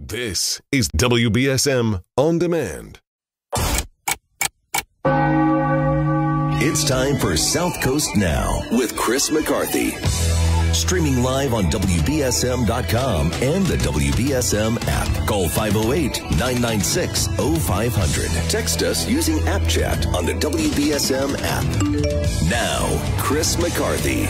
This is WBSM On Demand. It's time for South Coast Now with Chris McCarthy. Streaming live on WBSM.com and the WBSM app. Call 508-996-0500. Text us using App Chat on the WBSM app. Now, Chris McCarthy.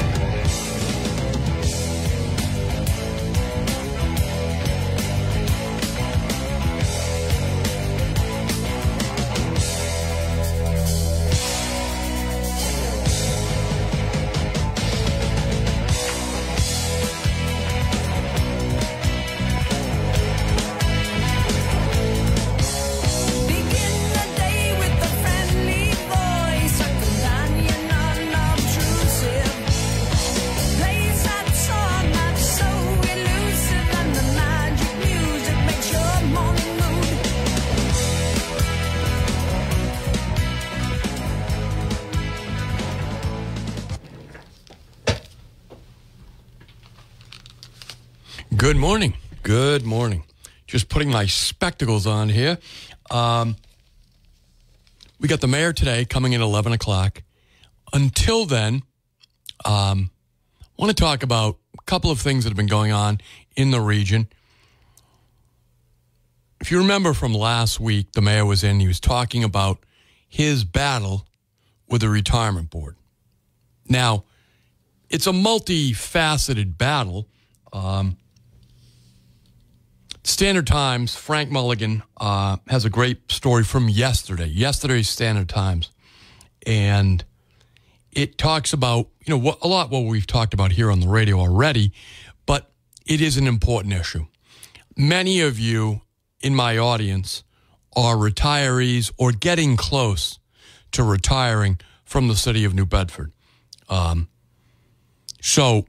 Good morning. Good morning. Just putting my spectacles on here. We got the mayor today coming in at 11 o'clock. Until then, I want to talk about a couple of things that have been going on in the region. If you remember from last week, the mayor was in, he was talking about his battle with the retirement board. Now, it's a multifaceted battle. Standard Times, Frank Mulligan has a great story from yesterday's Standard Times. And it talks about, a lot what we've talked about here on the radio already, but it is an important issue. Many of you in my audience are retirees or getting close to retiring from the city of New Bedford. So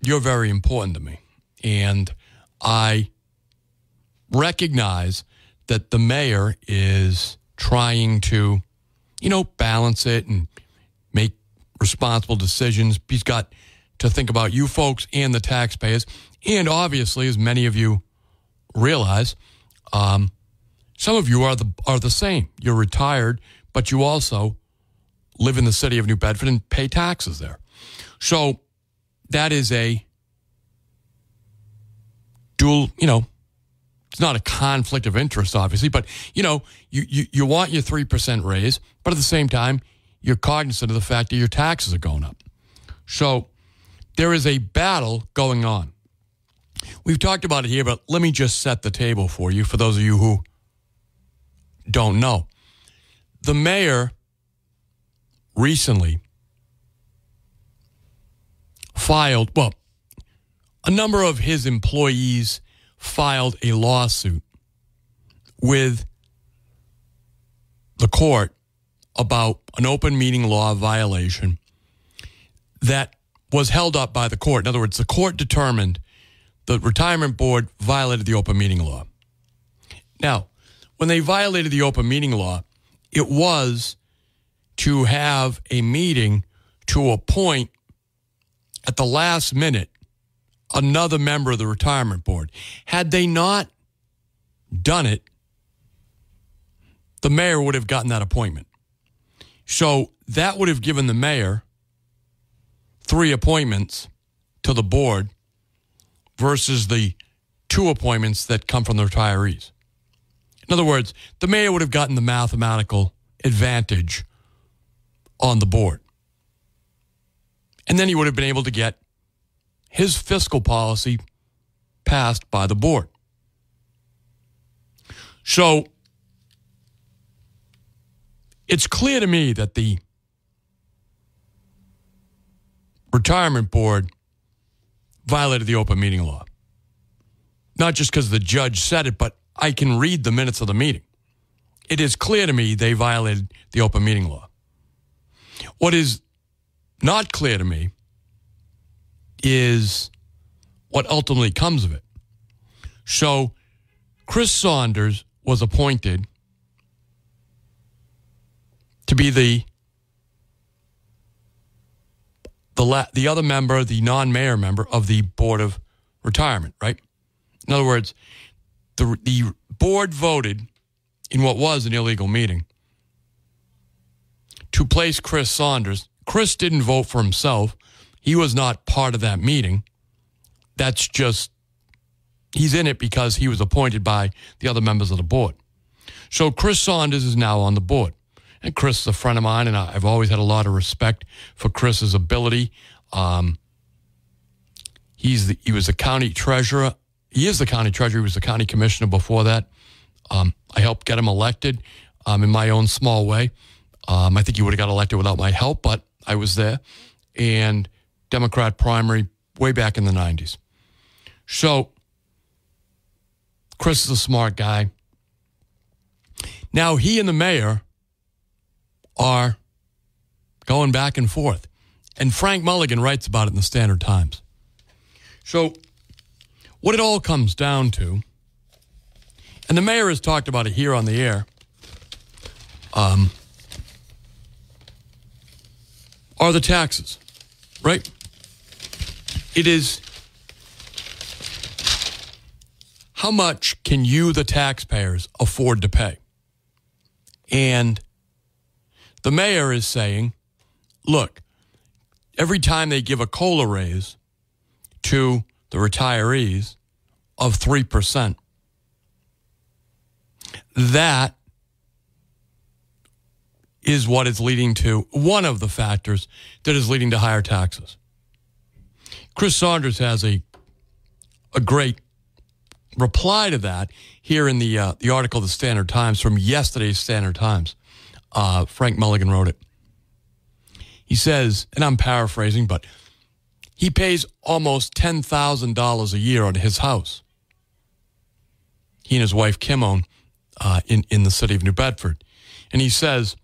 you're very important to me. And I recognize that the mayor is trying to, balance it and make responsible decisions. He's got to think about you folks and the taxpayers. And obviously, as many of you realize, some of you are the same. You're retired, but you also live in the city of New Bedford and pay taxes there. So that is a dual, it's not a conflict of interest, obviously, but, you want your 3% raise, but at the same time, you're cognizant of the fact that your taxes are going up. So there is a battle going on. We've talked about it here, but let me just set the table for you, for those of you who don't know. The mayor recently filed, a number of his employees filed a lawsuit with the court about an open meeting law violation that was held up by the court. In other words, the court determined the retirement board violated the open meeting law. Now, when they violated the open meeting law, it was to have a meeting to appoint at the last minute another member of the retirement board. Had they not done it, the mayor would have gotten that appointment. So that would have given the mayor 3 appointments to the board versus the 2 appointments that come from the retirees. In other words, the mayor would have gotten the mathematical advantage on the board. And then he would have been able to get his fiscal policy passed by the board. So it's clear to me that the retirement board violated the open meeting law. Not just because the judge said it, but I can read the minutes of the meeting. It is clear to me they violated the open meeting law. What is not clear to me is what ultimately comes of it. So Chris Saunders was appointed to be the other member, the non-mayor member of the Board of Retirement, right? In other words, the board voted in what was an illegal meeting to place Chris Saunders. Chris didn't vote for himself. He was not part of that meeting. That's just, he's in it because he was appointed by the other members of the board. So Chris Saunders is now on the board. And Chris is a friend of mine, and I've always had a lot of respect for Chris's ability. He was the county treasurer. He is the county treasurer. He was the county commissioner before that. I helped get him elected in my own small way. I think he would have got elected without my help, but I was there. And Democrat primary way back in the 90s. So Chris is a smart guy. Now he and the mayor are going back and forth. And Frank Mulligan writes about it in the Standard Times. So what it all comes down to, and the mayor has talked about it here on the air, are the taxes, right? It is, how much can you, the taxpayers, afford to pay? And the mayor is saying, look, every time they give a COLA raise to the retirees of 3%, that is what is leading to, one of the factors that is leading to higher taxes. Chris Saunders has a great reply to that here in the article of the Standard Times from yesterday's Standard Times. Frank Mulligan wrote it. He says, and I'm paraphrasing, but he pays almost $10,000 a year on his house. He and his wife Kim own in the city of New Bedford. And he says,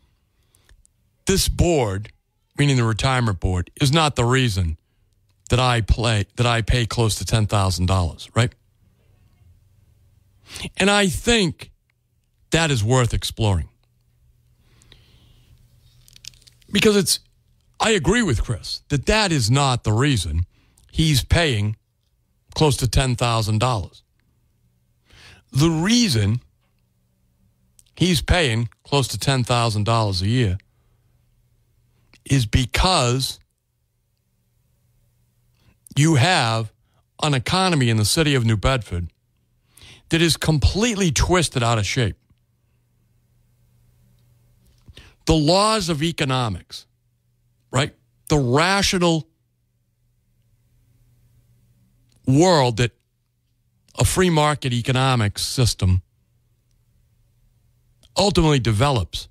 this board, meaning the retirement board, is not the reason that I pay close to $10,000, right? And I think that is worth exploring. Because I agree with Chris that is not the reason he's paying close to $10,000. The reason he's paying close to $10,000 a year is because you have an economy in the city of New Bedford that is completely twisted out of shape. The laws of economics, right? The rational world that a free market economics system ultimately develops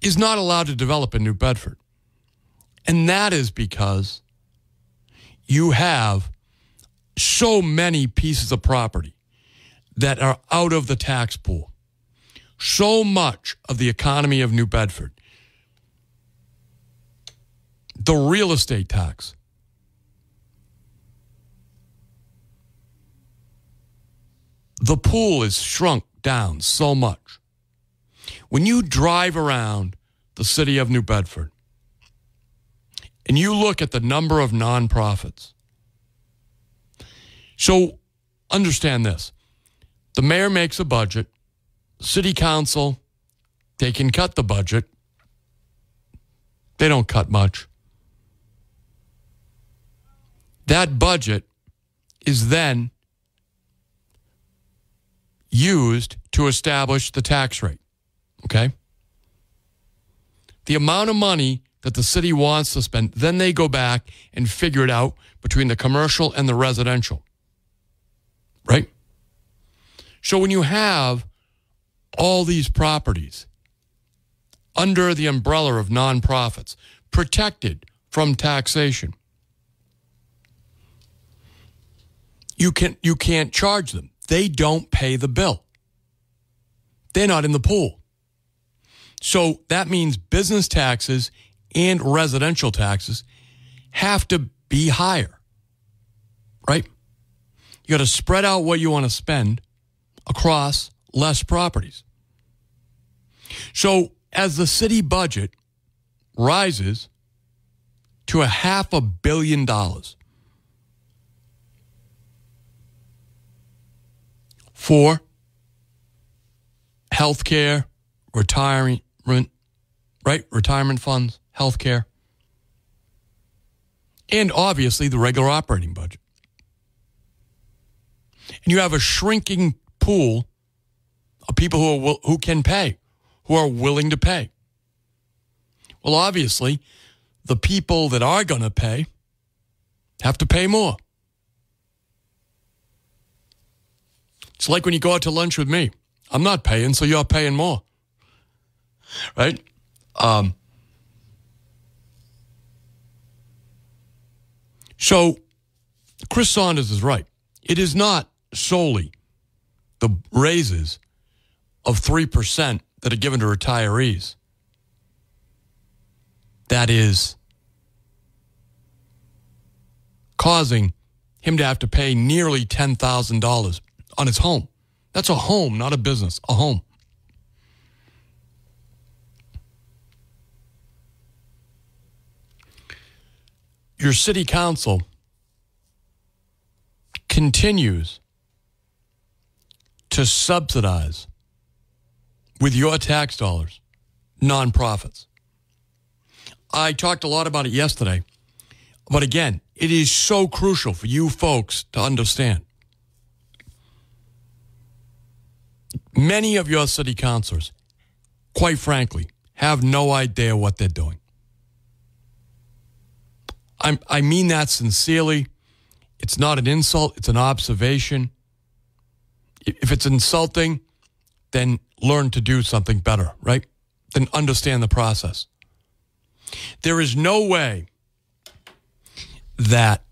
is not allowed to develop in New Bedford. And that is because you have so many pieces of property that are out of the tax pool. So much of the economy of New Bedford, the real estate tax, the pool is shrunk down so much. When you drive around the city of New Bedford and you look at the number of nonprofits, so understand this. The mayor makes a budget. City council, they can cut the budget. They don't cut much. That budget is then used to establish the tax rate, okay? The amount of money that the city wants to spend, then they go back and figure it out between the commercial and the residential, right? So when you have all these properties under the umbrella of nonprofits, protected from taxation, you can't charge them. They don't pay the bill. They're not in the pool. So that means business taxes and residential taxes have to be higher, right? You got to spread out what you want to spend across less properties. So as the city budget rises to $500 million, for health care, retirement, right? Retirement funds, health care, and obviously the regular operating budget. And you have a shrinking pool of people who can pay, who are willing to pay. Well, obviously, the people that are going to pay have to pay more. It's like when you go out to lunch with me. I'm not paying, so you're paying more. Right? So, Chris Saunders is right. It is not solely the raises of 3% that are given to retirees that is causing him to have to pay nearly $10,000 on his home. That's a home, not a business, a home. Your city council continues to subsidize, with your tax dollars, nonprofits. I talked a lot about it yesterday, but again, it is so crucial for you folks to understand. Many of your city councilors, quite frankly, have no idea what they're doing. I mean that sincerely. It's not an insult. It's an observation. If it's insulting, then learn to do something better, right? Then understand the process. There is no way that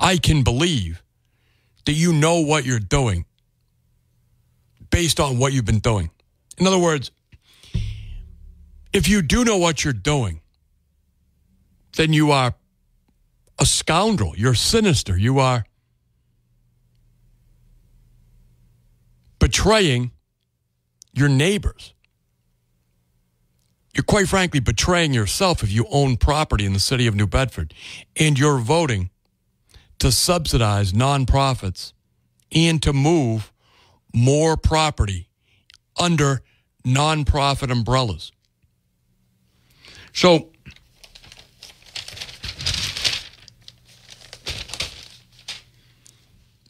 I can believe that you know what you're doing based on what you've been doing. In other words, if you do know what you're doing, then you are a scoundrel. You're sinister. You are betraying your neighbors. You're quite frankly betraying yourself if you own property in the city of New Bedford and you're voting to subsidize nonprofits and to move more property under nonprofit umbrellas. So,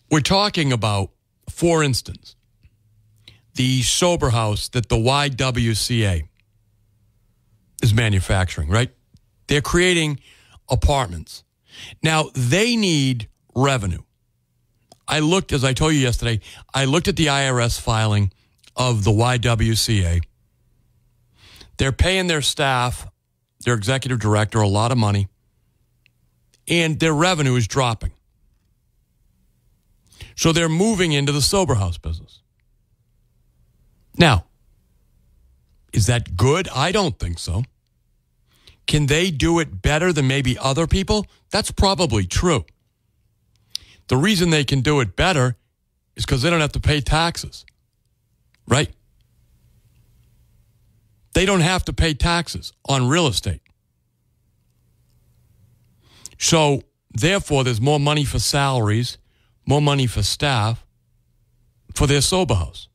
we're talking about, for instance, the sober house that the YWCA is manufacturing, right? They're creating apartments. Now, they need revenue. I looked, as I told you yesterday, I looked at the IRS filing of the YWCA. They're paying their staff, their executive director, a lot of money, and their revenue is dropping. So they're moving into the sober house business. Now, is that good? I don't think so. Can they do it better than maybe other people? That's probably true. The reason they can do it better is because they don't have to pay taxes, right? They don't have to pay taxes on real estate. So, therefore, there's more money for salaries, more money for staff, for their sober house.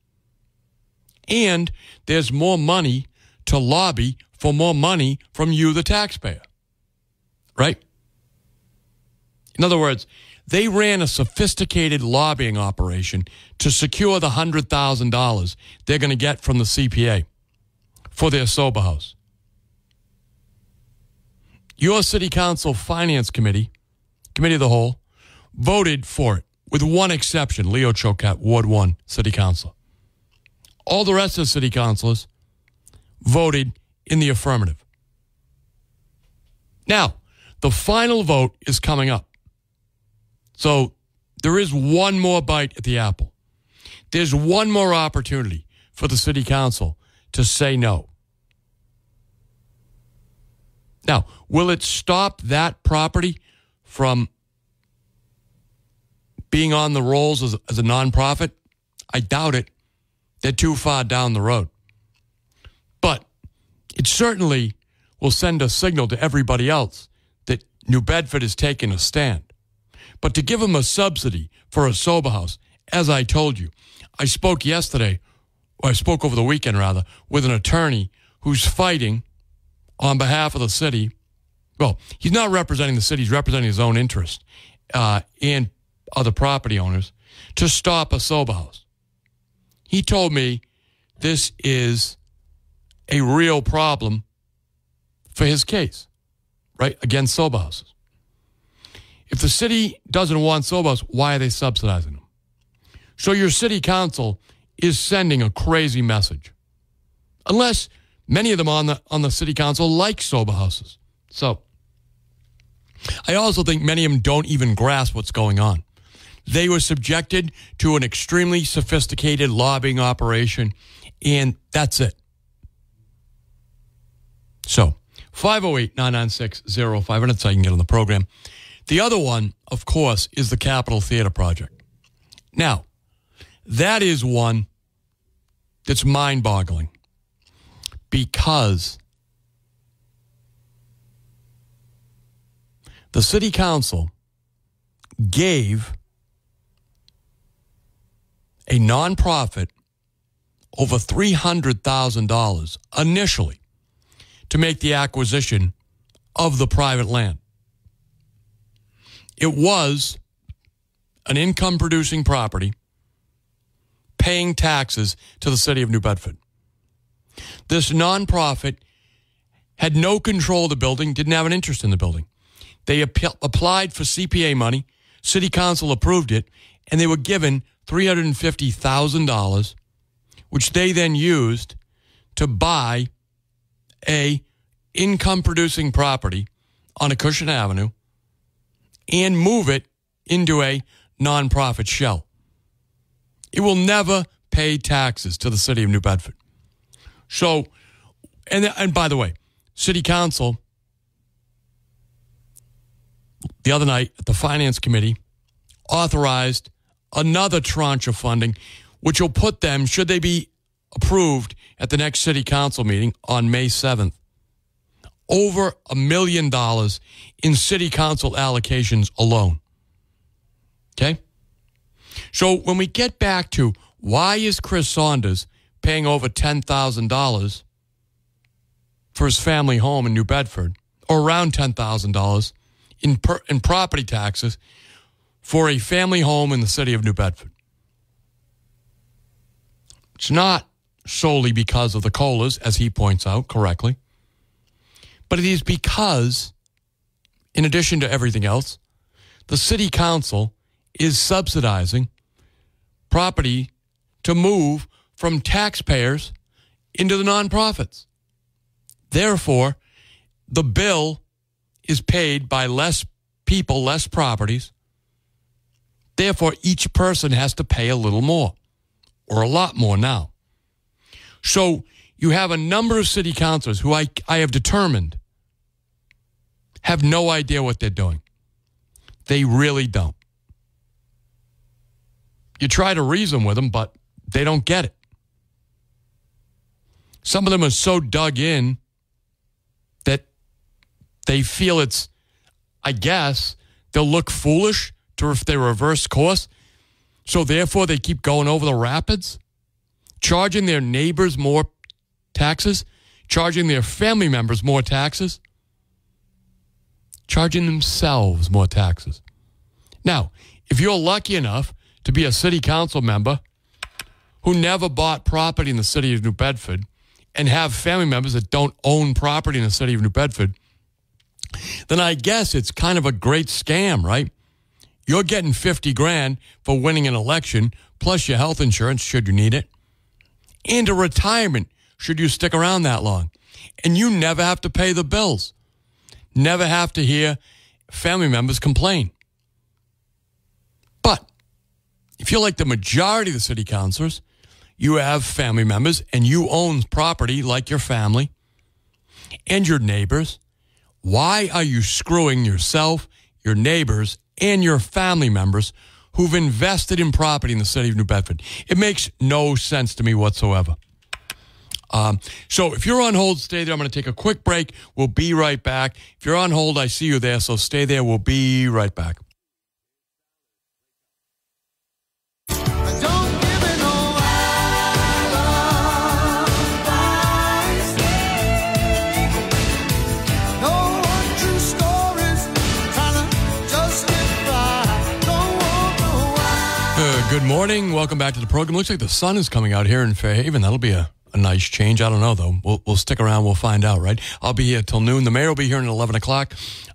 And there's more money to lobby for more money from you, the taxpayer. Right? In other words, they ran a sophisticated lobbying operation to secure the $100,000 they're going to get from the CPA for their sober house. Your city council finance committee of the whole, voted for it, with one exception, Leo Choquette, Ward 1 city councilor. All the rest of the city councilors voted in the affirmative. Now, the final vote is coming up. So there is one more bite at the apple. There's one more opportunity for the city council to say no. Now, will it stop that property from being on the rolls as a nonprofit? I doubt it. They're too far down the road. But it certainly will send a signal to everybody else that New Bedford is taking a stand. But to give them a subsidy for a sober house, as I told you, I spoke over the weekend, rather, with an attorney who's fighting on behalf of the city. Well, he's not representing the city. He's representing his own interest and other property owners to stop a sober house. He told me this is a real problem for his case, right, against sober houses. If the city doesn't want sober houses, why are they subsidizing them? So your city council is sending a crazy message. Unless many of them on the city council like sober houses. So I also think many of them don't even grasp what's going on. They were subjected to an extremely sophisticated lobbying operation, and that's it. So 508-996-0500, that's how you can get on the program. The other one, of course, is the Capitol Theater project. Now, that is one that's mind-boggling because the city council gave a nonprofit over $300,000 initially to make the acquisition of the private land. It was an income-producing property paying taxes to the city of New Bedford. This nonprofit had no control of the building, didn't have an interest in the building. They applied for CPA money, city council approved it, and they were given $350,000, which they then used to buy a income-producing property on Acushnet Avenue and move it into a nonprofit shell. It will never pay taxes to the city of New Bedford. So, and by the way, city council, the other night at the finance committee, authorized another tranche of funding, which will put them, should they be approved at the next city council meeting on May 7th, over $1 million in city council allocations alone. Okay? So when we get back to why is Chris Saunders paying over $10,000 for his family home in New Bedford, or around $10,000 in property taxes for a family home in the city of New Bedford? It's not solely because of the COLAs, as he points out correctly, but it is because, in addition to everything else, the city council is subsidizing property to move from taxpayers into the nonprofits. Therefore, the bill is paid by less people, less properties. Therefore, each person has to pay a little more, or a lot more now. So you have a number of city councilors who I have determined have no idea what they're doing. They really don't. You try to reason with them, but they don't get it. Some of them are so dug in that they feel it's, I guess, they'll look foolish if they reverse course. So therefore, they keep going over the rapids, charging their neighbors more taxes, charging their family members more taxes, charging themselves more taxes. Now, if you're lucky enough to be a city council member who never bought property in the city of New Bedford and have family members that don't own property in the city of New Bedford, then I guess it's kind of a great scam, right? You're getting $50,000 for winning an election, plus your health insurance, should you need it, and a retirement, should you stick around that long. And you never have to pay the bills. Never have to hear family members complain. But if you're like the majority of the city councilors, you have family members and you own property like your family and your neighbors. Why are you screwing yourself, your neighbors, and your family members who've invested in property in the city of New Bedford? It makes no sense to me whatsoever. So if you're on hold, stay there. I'm going to take a quick break. We'll be right back. If you're on hold, I see you there, so stay there. We'll be right back. Good morning. Welcome back to the program. Looks like the sun is coming out here in Fairhaven. That'll be a nice change. I don't know, though. We'll stick around. We'll find out, right? I'll be here till noon. The mayor will be here at 11 o'clock.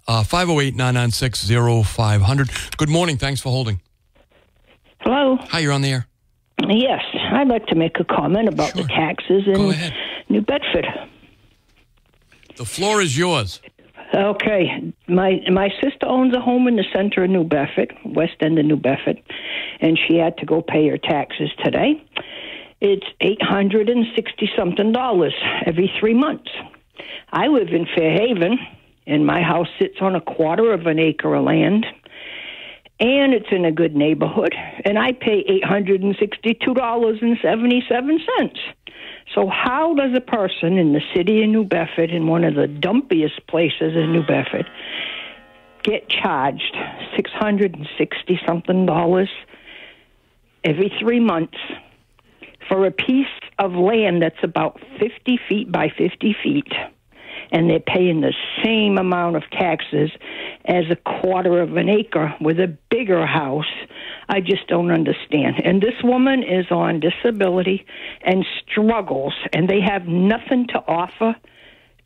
508-996-0500. Good morning. Thanks for holding. Hello. Hi, you're on the air. Yes, I'd like to make a comment about the taxes in New Bedford. The floor is yours. Okay. My sister owns a home in the center of New Bedford, west end of New Bedford, and she had to go pay her taxes today. It's $860-something every 3 months. I live in Fairhaven, and my house sits on a quarter of an acre of land, and it's in a good neighborhood, and I pay $862.77. So how does a person in the city of New Bedford, in one of the dumpiest places in New Bedford, get charged $660-something every 3 months for a piece of land that's about 50 feet by 50 feet, and they're paying the same amount of taxes as a quarter of an acre with a bigger house? I just don't understand. And this woman is on disability and struggles, and they have nothing to offer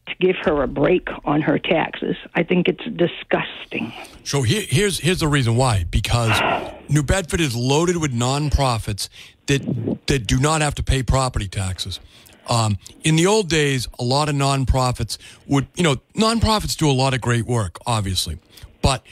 to give her a break on her taxes. I think it's disgusting. So here's the reason why. Because New Bedford is loaded with nonprofits that do not have to pay property taxes. In the old days, a lot of nonprofits nonprofits do a lot of great work, obviously, but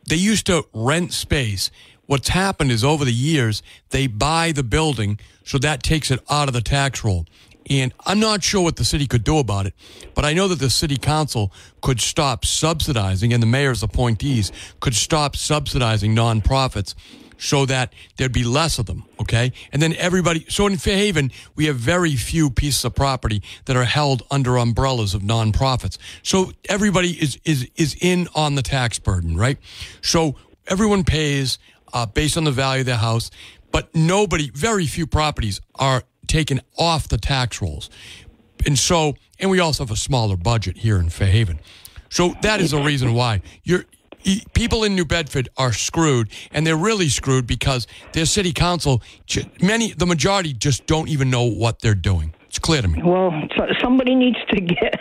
they used to rent space. What's happened is over the years, they buy the building, so that takes it out of the tax roll. And I'm not sure what the city could do about it, but I know that the city council could stop subsidizing, and the mayor's appointees could stop subsidizing nonprofits so that there'd be less of them, okay? And then so in Fairhaven, we have very few pieces of property that are held under umbrellas of nonprofits. So everybody is in on the tax burden, right? So everyone pays based on the value of their house, but very few properties are taken off the tax rolls. And we also have a smaller budget here in Fairhaven. So that is the reason why people in New Bedford are screwed, and they're really screwed because their city council, the majority just don't even know what they're doing. It's clear to me. Well, somebody needs to get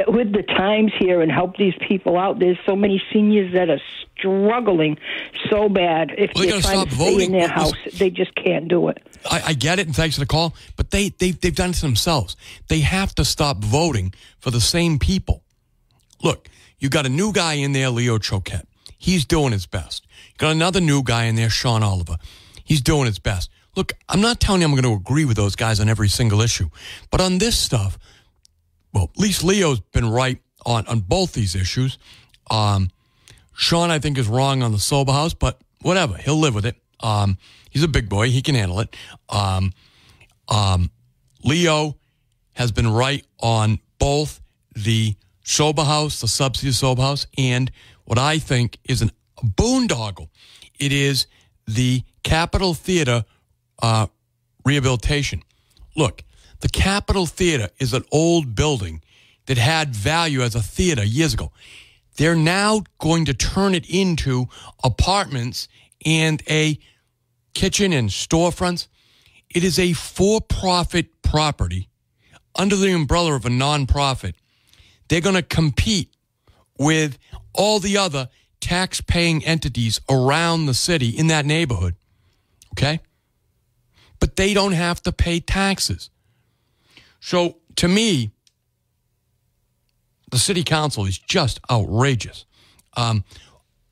with the times here and help these people out. There's so many seniors that are struggling so bad. If they're trying to stay in their house, they just can't do it. I get it, and thanks for the call, but they've done it to themselves. They have to stop voting for the same people. Look, you got a new guy in there, Leo Choquette. He's doing his best. You got another new guy in there, Sean Oliver. He's doing his best. Look, I'm not telling you I'm going to agree with those guys on every single issue, but on this stuff, well, at least Leo's been right on both these issues. Sean, I think, is wrong on the sober house, but whatever. He'll live with it. He's a big boy. He can handle it. Leo has been right on both the sober house, the subsidy sober house, and what I think is a boondoggle. It is the Capitol Theater rehabilitation. Look, the Capitol Theater is an old building that had value as a theater years ago. They're now going to turn it into apartments and a kitchen and storefronts. It is a for-profit property under the umbrella of a nonprofit. They're going to compete with all the other tax-paying entities around the city in that neighborhood, okay? But they don't have to pay taxes. So, to me, the city council is just outrageous. I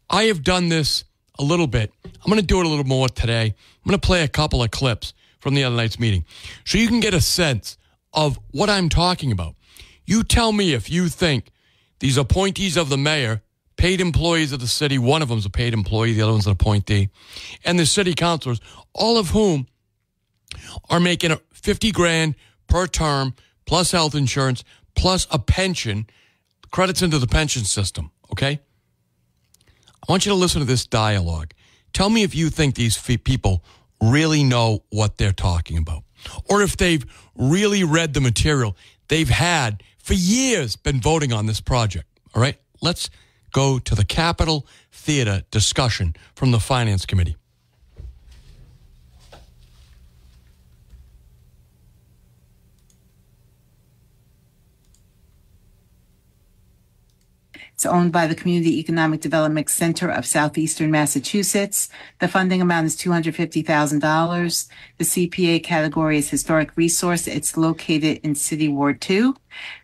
have done this a little bit. I'm going to do it a little more today. I'm going to play a couple of clips from the other night's meeting so you can get a sense of what I'm talking about. You tell me if you think these appointees of the mayor, paid employees of the city, one of them's a paid employee, the other one's an appointee, and the city councilors, all of whom are making $50,000 per term, plus health insurance, plus a pension, credits into the pension system, okay? I want you to listen to this dialogue. Tell me if you think these people really know what they're talking about, or if they've really read the material they've had for years been voting on this project, all right? Let's go to the Capitol Theater discussion from the Finance Committee. It's owned by the Community Economic Development Center of Southeastern Massachusetts. The funding amount is $250,000. The CPA category is Historic Resource. It's located in City Ward 2.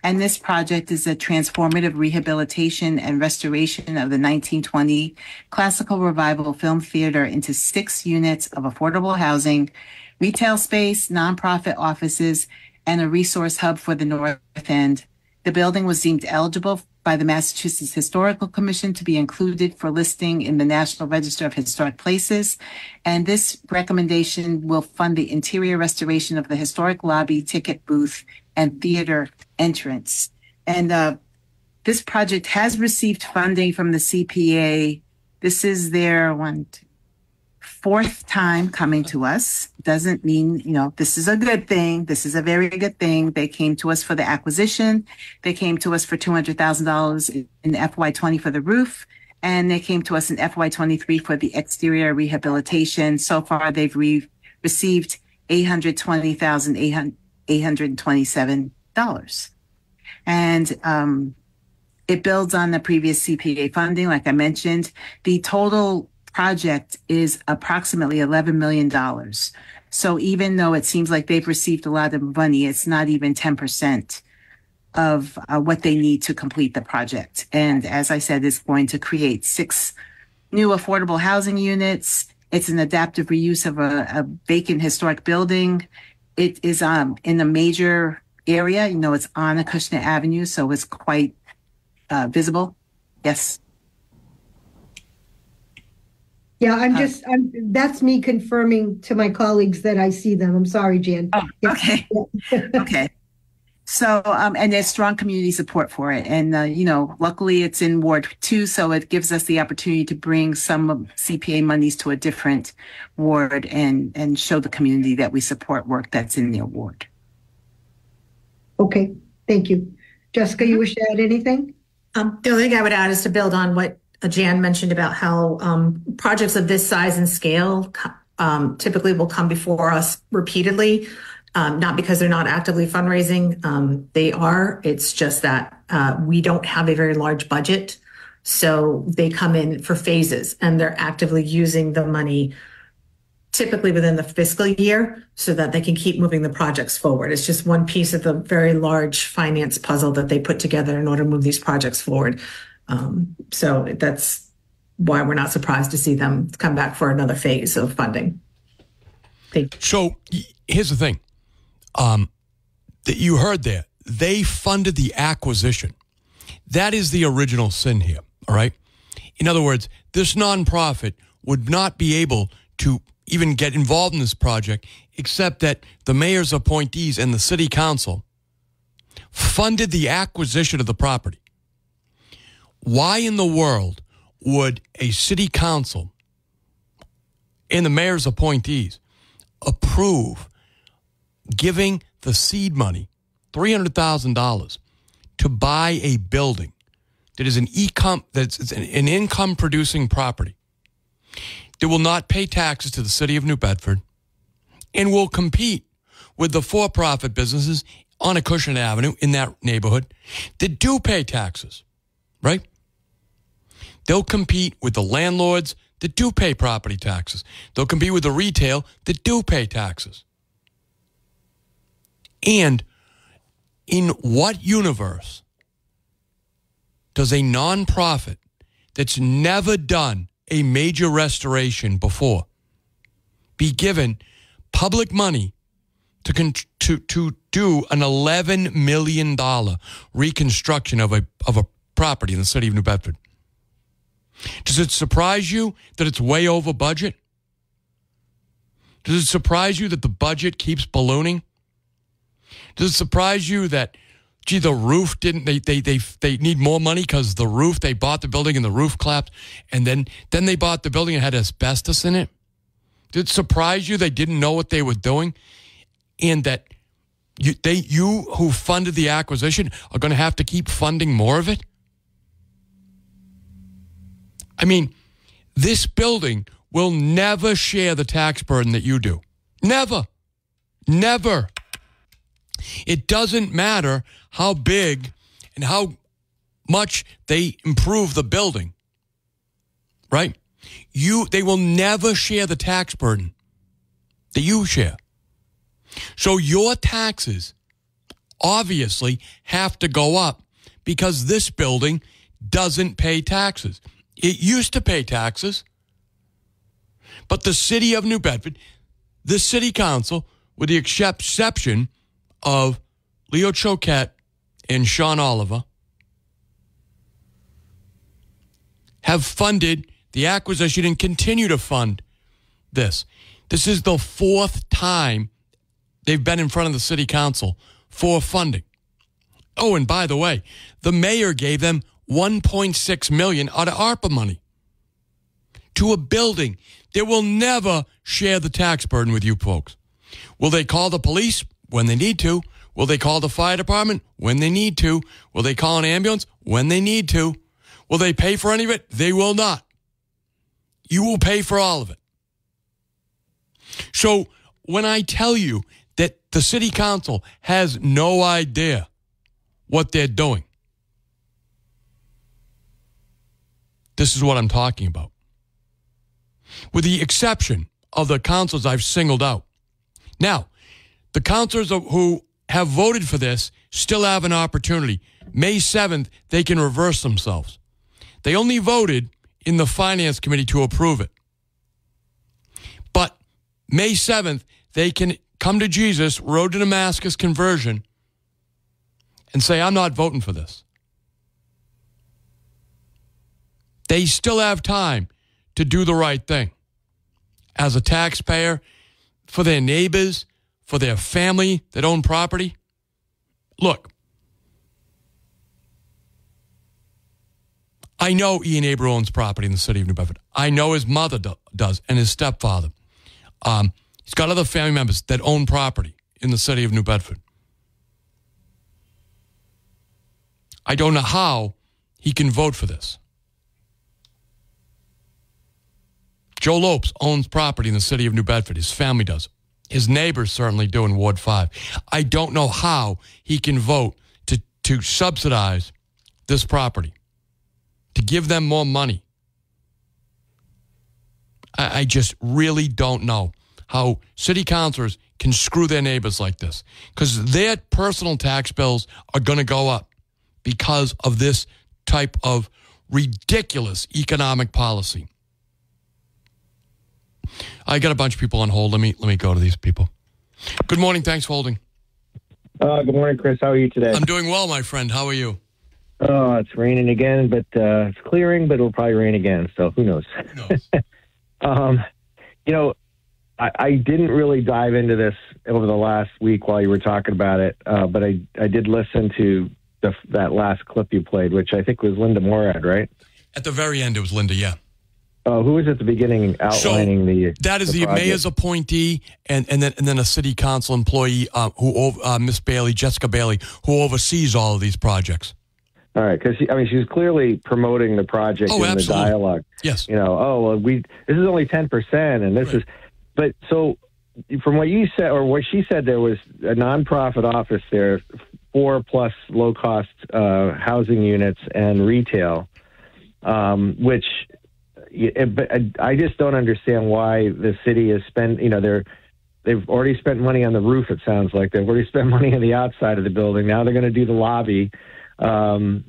And this project is a transformative rehabilitation and restoration of the 1920 Classical Revival Film Theater into 6 units of affordable housing, retail space, nonprofit offices, and a resource hub for the North End. The building was deemed eligible by the Massachusetts Historical Commission to be included for listing in the National Register of Historic Places. And this recommendation will fund the interior restoration of the historic lobby, ticket booth, and theater entrance. And this project has received funding from the CPA. This is their 4th time coming to us. Doesn't mean, this is a good thing. This is a very good thing. They came to us for the acquisition. They came to us for $200,000 in FY20 for the roof. And they came to us in FY23 for the exterior rehabilitation. So far, they've received $820,827. And it builds on the previous CPA funding. Like I mentioned, the total project is approximately $11 million. So even though it seems like they've received a lot of money, it's not even 10% of what they need to complete the project. And as I said, it's going to create 6 new affordable housing units. It's an adaptive reuse of a vacant historic building. It is in a major area. It's on Acushnet Avenue, so it's quite visible. Yes. Yeah, that's me confirming to my colleagues that I see them. I'm sorry, Jan. Oh, okay. Yeah. Okay. So, and there's strong community support for it. And, luckily it's in Ward 2, so it gives us the opportunity to bring some CPA monies to a different ward and show the community that we support work that's in their ward. Okay, thank you. Jessica, you wish to add anything? The only thing I would add is to build on what Jan mentioned about how projects of this size and scale typically will come before us repeatedly, not because they're not actively fundraising. They are. It's just that we don't have a very large budget. So they come in for phases and they're actively using the money typically within the fiscal year so that they can keep moving the projects forward. It's just one piece of the very large finance puzzle that they put together in order to move these projects forward. So that's why we're not surprised to see them come back for another phase of funding. Thank you. So here's the thing that you heard there. They funded the acquisition. That is the original sin here, all right? In other words, this nonprofit would not be able to even get involved in this project except that the mayor's appointees and the city council funded the acquisition of the property. Why in the world would a city council and the mayor's appointees approve giving the seed money, $300,000, to buy a building that is an income producing property that will not pay taxes to the city of New Bedford and will compete with the for-profit businesses on Acushnet Avenue in that neighborhood that do pay taxes, right? They'll compete with the landlords that do pay property taxes. They'll compete with the retail that do pay taxes. And in what universe does a nonprofit that's never done a major restoration before be given public money to do an $11 million reconstruction of a property in the city of New Bedford? Does it surprise you that it's way over budget? Does it surprise you that the budget keeps ballooning? Does it surprise you that, the roof didn't, they need more money because the roof, they bought the building and the roof collapsed, and then they bought the building and had asbestos in it? Did it surprise you they didn't know what they were doing? And that you who funded the acquisition are going to have to keep funding more of it? I mean, this building will never share the tax burden that you do. Never. Never. It doesn't matter how big and how much they improve the building, right? They will never share the tax burden that you share. So your taxes obviously have to go up because this building doesn't pay taxes. It used to pay taxes, but the city of New Bedford, the city council, with the exception of Leo Choquette and Sean Oliver, have funded the acquisition and continue to fund this. This is the fourth time they've been in front of the city council for funding. Oh, and by the way, the mayor gave them $1.6 million out of ARPA money to a building that will never share the tax burden with you folks. Will they call the police when they need to? Will they call the fire department when they need to? Will they call an ambulance when they need to? Will they pay for any of it? They will not. You will pay for all of it. So when I tell you that the city council has no idea what they're doing, this is what I'm talking about. With the exception of the councilors I've singled out. Now, the councilors who have voted for this still have an opportunity. May 7th, they can reverse themselves. They only voted in the Finance Committee to approve it. But May 7th, they can come to Jesus, road to Damascus conversion, and say, I'm not voting for this. They still have time to do the right thing. As a taxpayer, for their neighbors, for their family that own property. Look, I know Ian Aber owns property in the city of New Bedford. I know his mother does and his stepfather. He's got other family members that own property in the city of New Bedford. I don't know how he can vote for this. Joe Lopes owns property in the city of New Bedford. His family does. His neighbors certainly do in Ward 5. I don't know how he can vote to subsidize this property, to give them more money. I just really don't know how city councilors can screw their neighbors like this, because their personal tax bills are going to go up because of this type of ridiculous economic policy. I got a bunch of people on hold. Let me go to these people. Good morning. Thanks for holding. Good morning, Chris. How are you today? I'm doing well, my friend. How are you? Oh, it's raining again, but it's clearing, but it'll probably rain again. So who knows? I didn't really dive into this over the last week while you were talking about it, but I did listen to that last clip you played, which I think was Linda Morad, right? At the very end, it was Linda, yeah. Who was at the beginning outlining that is the mayor's appointee and then a city council employee Miss Bailey, Jessica Bailey, who oversees all of these projects. All right, because she's clearly promoting the project in absolutely. the dialogue. Yes. This is only 10%, and this right. is. But so, from what you said or what she said, there was a nonprofit office there, 4+ low-cost housing units and retail, which. But I just don't understand why the city has spent. They've already spent money on the roof. It sounds like they've already spent money on the outside of the building. Now they're going to do the lobby, and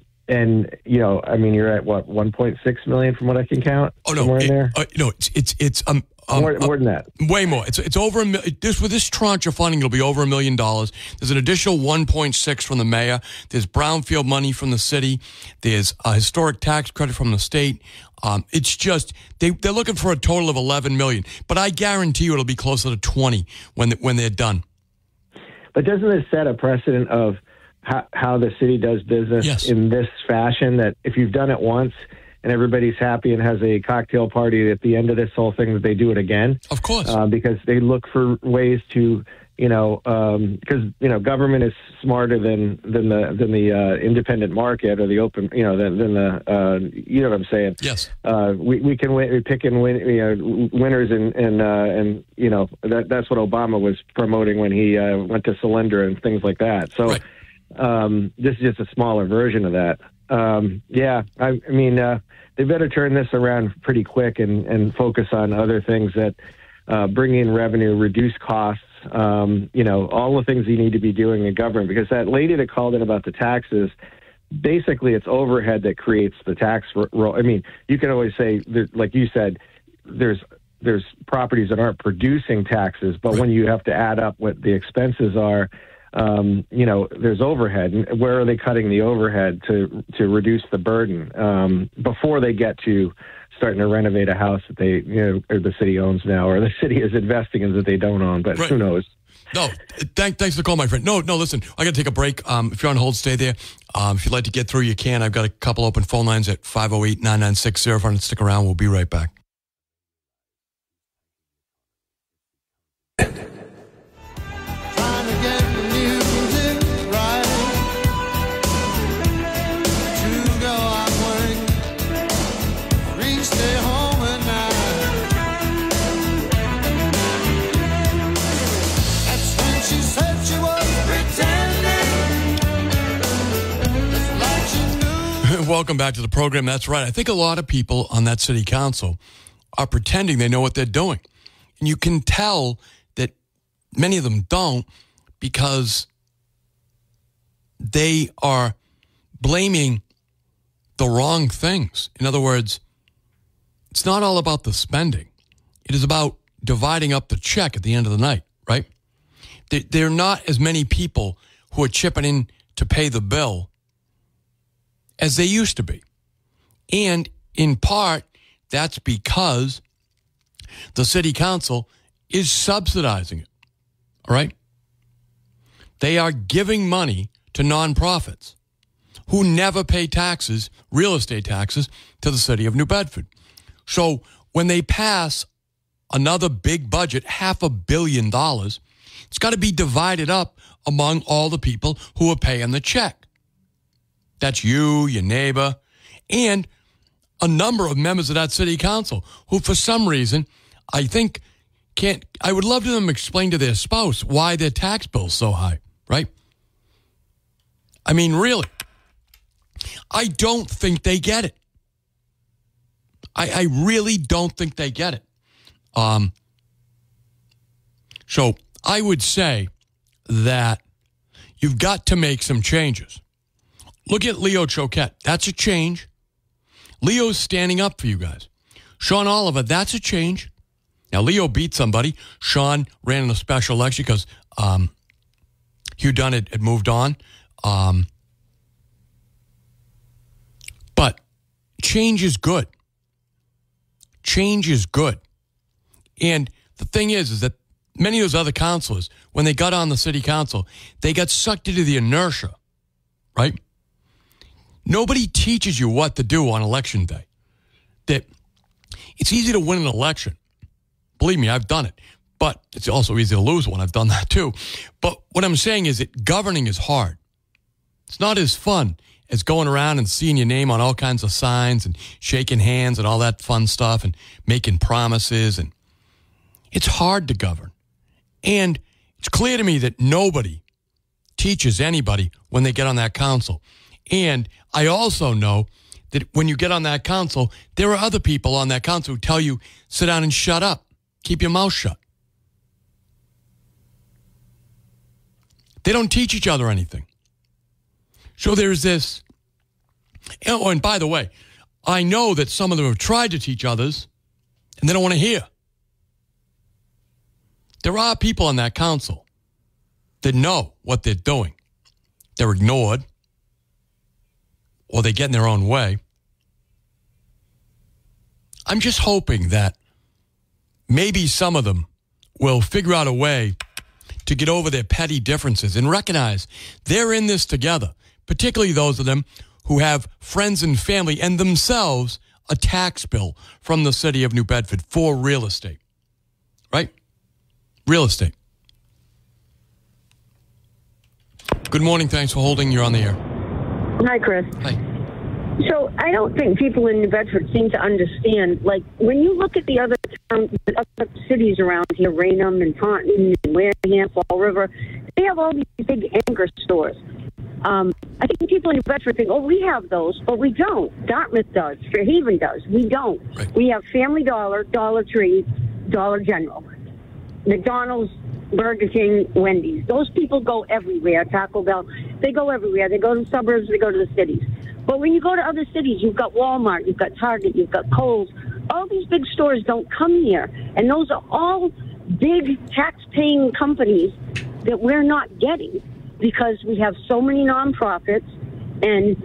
you're at what, 1.6 million from what I can count. Oh no, somewhere in there. It's more than that. Way more. It's over with this tranche of funding, it'll be over $1 million. There's an additional 1.6 from the mayor. There's brownfield money from the city. There's a historic tax credit from the state. It's just they're looking for a total of 11 million, but I guarantee you it'll be closer to 20 when they're done. But doesn't this set a precedent of how the city does business in this fashion? That if you've done it once and everybody's happy and has a cocktail party at the end of this whole thing, that they do it again. Of course. Because they look for ways to, government is smarter than the independent market or the open, you know what I'm saying? Yes. We can win, pick and win, winners and that's what Obama was promoting when he went to Solyndra and things like that. So right. This is just a smaller version of that. I mean, they better turn this around pretty quick and focus on other things that bring in revenue, reduce costs, all the things you need to be doing in government. Because that lady that called in about the taxes, basically it's overhead that creates the tax roll. I mean, you can always say, like you said, there's properties that aren't producing taxes, but when you have to add up what the expenses are, there's overhead. And where are they cutting the overhead to reduce the burden before they get to starting to renovate a house that they, or the city owns now, or the city is investing in that they don't own, but who knows? No, thanks for the call, my friend. No, listen, I got to take a break. If you're on hold, stay there. If you'd like to get through, you can. I've got a couple open phone lines at 508-996-0500. Stick around. We'll be right back. Welcome back to the program. That's right. I think a lot of people on that city council are pretending they know what they're doing. And you can tell that many of them don't because they are blaming the wrong things. In other words, it's not all about the spending. It is about dividing up the check at the end of the night, right? There are not as many people who are chipping in to pay the bill as they used to be. And in part, that's because the city council is subsidizing it, all right? They are giving money to nonprofits who never pay taxes, real estate taxes, to the city of New Bedford. So when they pass another big budget, $500 million, it's got to be divided up among all the people who are paying the check. That's you, your neighbor, and a number of members of that city council who, for some reason, I think can't. I would love them to explain to their spouse why their tax bill's so high, right? I mean, really, I don't think they get it. I really don't think they get it. So I would say that you've got to make some changes. Look at Leo Choquette. That's a change. Leo's standing up for you guys. Sean Oliver, that's a change. Now, Leo beat somebody. Sean ran in a special election because Hugh Dunn had moved on. But change is good. Change is good. And the thing is that many of those other councilors, when they got on the city council, they got sucked into the inertia, right? Nobody teaches you what to do on election day. That it's easy to win an election. Believe me, I've done it. But it's also easy to lose one. I've done that too. But what I'm saying is that governing is hard. It's not as fun as going around and seeing your name on all kinds of signs and shaking hands and all that fun stuff and making promises. And it's hard to govern. And it's clear to me that nobody teaches anybody when they get on that council. And I also know that when you get on that council, there are other people on that council who tell you, sit down and shut up. Keep your mouth shut. They don't teach each other anything. So there's this. Oh, and by the way, I know that some of them have tried to teach others, and they don't want to hear. There are people on that council that know what they're doing. They're ignored, or they get in their own way. I'm just hoping that maybe some of them will figure out a way to get over their petty differences and recognize they're in this together, particularly those of them who have friends and family and themselves a tax bill from the city of New Bedford for real estate, right? Real estate. Good morning. Thanks for holding. You're on the air. Hi, Chris. Hi. So I don't think people in New Bedford seem to understand, like, when you look at the other cities around here, Raynham and Taunton and Wareham, Fall River, they have all these big anchor stores. I think people in New Bedford think, oh, we have those, but we don't. Dartmouth does. Fairhaven does. We don't. Right. We have Family Dollar, Dollar Tree, Dollar General, McDonald's, Burger King, Wendy's. Those people go everywhere. Taco Bell. They go everywhere. They go to the suburbs. They go to the cities. But when you go to other cities, you've got Walmart, you've got Target, you've got Kohl's. All these big stores don't come here. And those are all big tax-paying companies that we're not getting because we have so many nonprofits and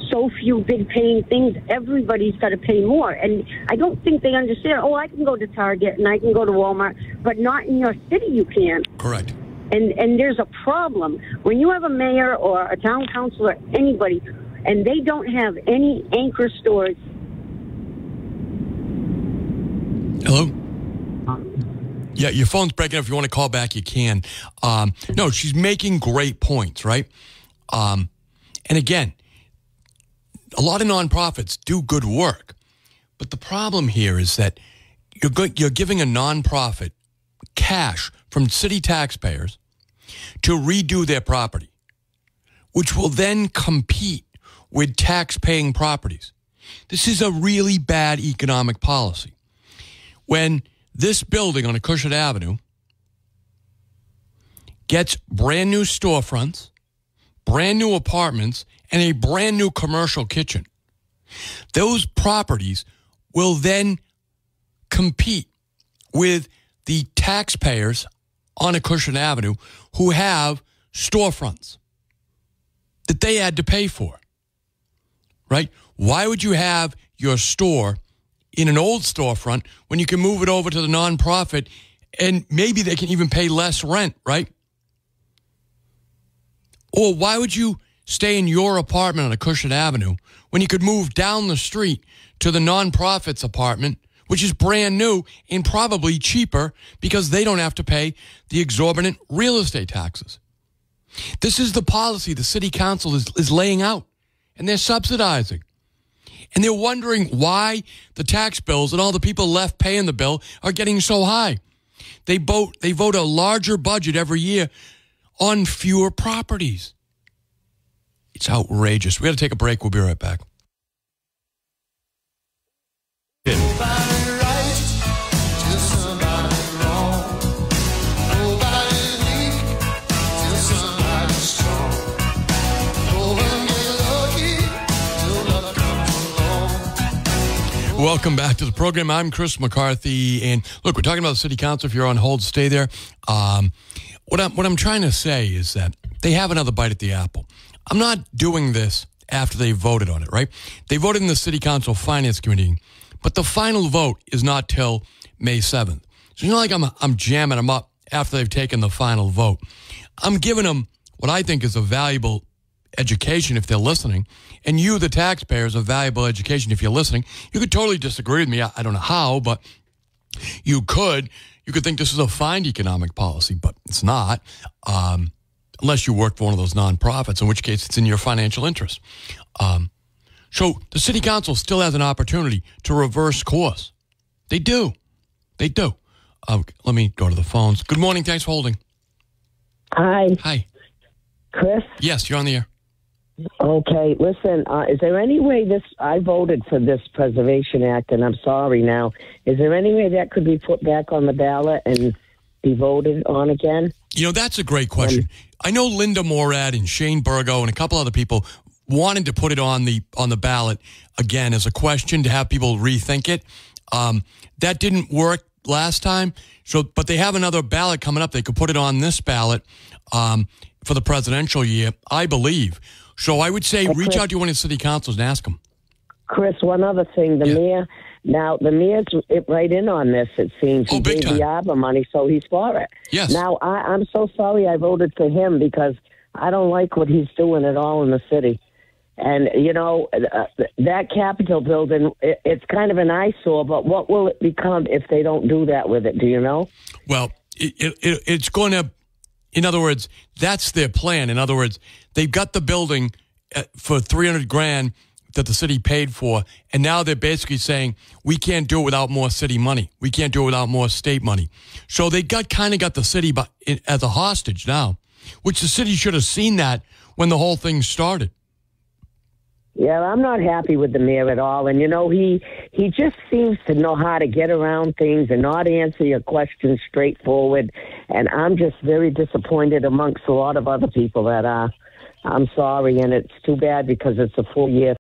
so few big-paying things. Everybody's got to pay more. And I don't think they understand, I can go to Target and I can go to Walmart, but not in your city you can. Correct. And there's a problem. When you have a mayor or a town council or anybody, and they don't have any anchor stores. Hello? Yeah, your phone's breaking up. If you want to call back, you can. No, she's making great points, right? And again, a lot of nonprofits do good work. But the problem here is that you're giving a nonprofit cash from city taxpayers to redo their property, which will then compete with tax-paying properties. This is a really bad economic policy. When this building on Acushnet Avenue gets brand new storefronts, brand new apartments, and a brand new commercial kitchen, those properties will then compete with the taxpayers on Acushnet Avenue who have storefronts that they had to pay for. Right? Why would you have your store in an old storefront when you can move it over to the nonprofit and maybe they can even pay less rent, right? Or why would you stay in your apartment on Acushnet Avenue when you could move down the street to the nonprofit's apartment, which is brand new and probably cheaper because they don't have to pay the exorbitant real estate taxes? This is the policy the city council is laying out. And they're subsidizing. And they're wondering why the tax bills and all the people left paying the bill are getting so high. They vote a larger budget every year on fewer properties. It's outrageous. We got to take a break. We'll be right back. Welcome back to the program. I'm Chris McCarthy, and look, we're talking about the city council. If you're on hold, stay there. What I'm trying to say is that they have another bite at the apple. I'm not doing this after they voted on it, right? They voted in the city council finance committee, but the final vote is not till May 7th. So you know, like I'm jamming them up after they've taken the final vote. I'm giving them what I think is a valuable education if they're listening, and you, the taxpayers, a valuable education if you're listening. You could totally disagree with me. I don't know how, but you could. You could think this is a fine economic policy, but it's not, unless you work for one of those nonprofits, in which case it's in your financial interest. So the city council still has an opportunity to reverse course. They do. They do. Let me go to the phones. Good morning. Thanks for holding. Hi. Hi. Chris? Yes, you're on the air. Okay, listen, is there any way I voted for this Preservation Act, and I'm sorry now. Is there any way that could be put back on the ballot and be voted on again? You know, that's a great question. I know Linda Morad and Shane Burgo and a couple other people wanted to put it on the ballot again as a question to have people rethink it. That didn't work last time, but they have another ballot coming up. They could put it on this ballot for the presidential year, I believe. So I would say reach out to one of the city councils and ask them. Chris, one other thing. The mayor's right in on this, it seems. He gave the ARPA money, so he's for it. Yes. Now, I'm so sorry I voted for him because I don't like what he's doing at all in the city. And, you know, that Capitol building, it's kind of an eyesore, but what will it become if they don't do that with it? Do you know? Well, it's going to, in other words, that's their plan. In other words, they've got the building for $300,000 that the city paid for, and now they're basically saying, we can't do it without more city money. We can't do it without more state money. So they kind of got the city as a hostage now. which the city should have seen that when the whole thing started. Yeah, I'm not happy with the mayor at all. And, you know, he just seems to know how to get around things and not answer your questions straightforward. And I'm just very disappointed amongst a lot of other people that are. I'm sorry, and it's too bad because it's a full year